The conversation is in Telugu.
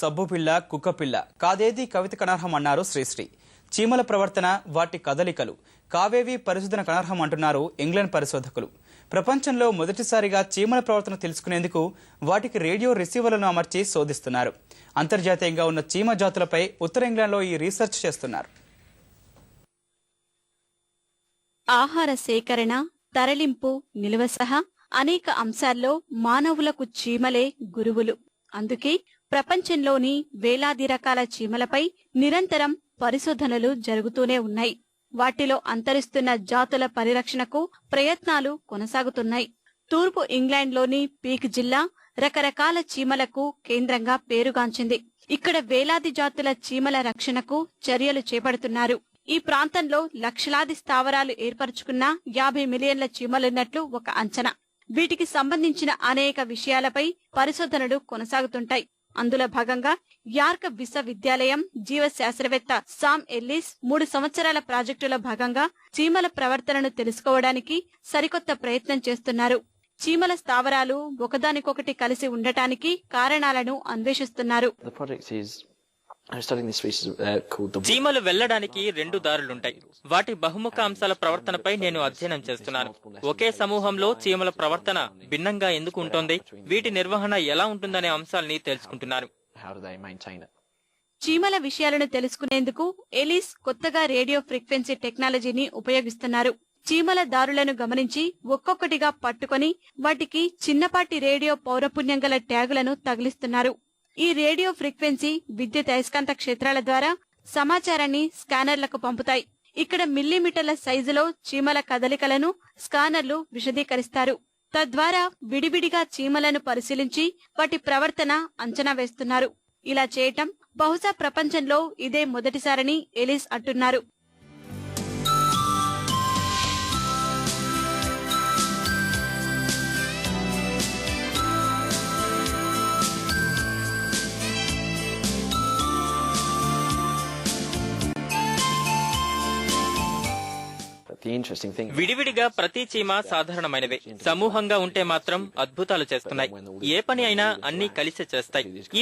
సబ్బుపిల్ల, కుక్కపిల్ల కాదేది కవితకు అనర్హం అన్నారు శ్రీశ్రీ. చీమల ప్రవర్తన, వాటి కదలికలు కావేవి పరిశోధనకు అనర్హం అంటున్నారు ఇంగ్లాండ్ పరిశోధకులు. ప్రపంచంలో మొదటిసారిగా చీమల ప్రవర్తన తెలుసుకునేందుకు వాటికి రేడియో రిసీవర్లను అమర్చి శోధిస్తున్నారు. అంతర్జాతీయంగా ఉన్న చీమ జాతులపై ఉత్తర ఇంగ్లాండ్లో ఈ రీసెర్చ్ చేస్తున్నారు. ఆహార సేకరణ, తరలింపు, నిల్వ సహా అనేక అంశాల్లో మానవులకు చీమలే గురువులు. అందుకే ప్రపంచంలోని వేలాది రకాల చీమలపై నిరంతరం పరిశోధనలు జరుగుతూనే ఉన్నాయి. వాటిలో అంతరిస్తున్న జాతుల పరిరక్షణకు ప్రయత్నాలు కొనసాగుతున్నాయి. తూర్పు ఇంగ్లాండ్లోని పీక్ జిల్లా రకరకాల చీమలకు కేంద్రంగా పేరుగాంచింది. ఇక్కడ వేలాది జాతుల చీమల రక్షణకు చర్యలు చేపడుతున్నారు. ఈ ప్రాంతంలో లక్షలాది స్థావరాలు ఏర్పరచుకున్న 50 మిలియన్ల చీమలున్నట్లు ఒక అంచనా. వీటికి సంబంధించిన అనేక విషయాలపై పరిశోధనలు కొనసాగుతుంటాయి. అందులో భాగంగా యార్క్ విశ్వవిద్యాలయం జీవ శాస్త్రవేత్త సామ్ ఎల్లిస్ 3 సంవత్సరాల ప్రాజెక్టులో భాగంగా చీమల ప్రవర్తనను తెలుసుకోవడానికి సరికొత్త ప్రయత్నం చేస్తున్నారు. చీమల స్థావరాలు ఒకదానికొకటి కలిసి ఉండటానికి కారణాలను అన్వేషిస్తున్నారు. చీమలు వెళ్లడానికి 2 దారులుంటాయి. వాటి బహుముఖ అంశాల ప్రవర్తనపై నేను అధ్యయనం చేస్తున్నాను. ఒకే సమూహంలో చీమల ప్రవర్తన భిన్నంగా ఎందుకు ఉంటుంది, వీటి నిర్వహణ ఎలా ఉంటుందనే అంశాల్ని తెలుసుకుంటున్నాను. చీమల విషయాలను తెలుసుకునేందుకు ఎలిస్ కొత్తగా రేడియో ఫ్రీక్వెన్సీ టెక్నాలజీని ఉపయోగిస్తున్నారు. చీమల దారులను గమనించి ఒక్కొక్కటిగా పట్టుకొని వాటికి చిన్నపాటి రేడియో పౌరపుణ్యం గల ట్యాగులను తగిలిస్తున్నారు. ఈ రేడియో ఫ్రీక్వెన్సీ విద్యుత్ అయస్కాంత క్షేత్రాల ద్వారా సమాచారాన్ని స్కానర్లకు పంపుతాయి. ఇక్కడ మిల్లీమీటర్ల సైజులో చీమల కదలికలను స్కానర్లు విశదీకరిస్తారు. తద్వారా విడివిడిగా చీమలను పరిశీలించి వాటి ప్రవర్తన అంచనా వేస్తున్నారు. ఇలా చేయటం బహుశా ప్రపంచంలో ఇదే మొదటిసారని ఎలిస్ అంటున్నారు. విడివిడిగా ప్రతి చీమ సాధారణమైనవే. సమూహంగా ఉంటే మాత్రం అద్భుతాలు చేస్తున్నాయి. ఏ పని అయినా అన్ని కలిసి చేస్తాయి. ఈ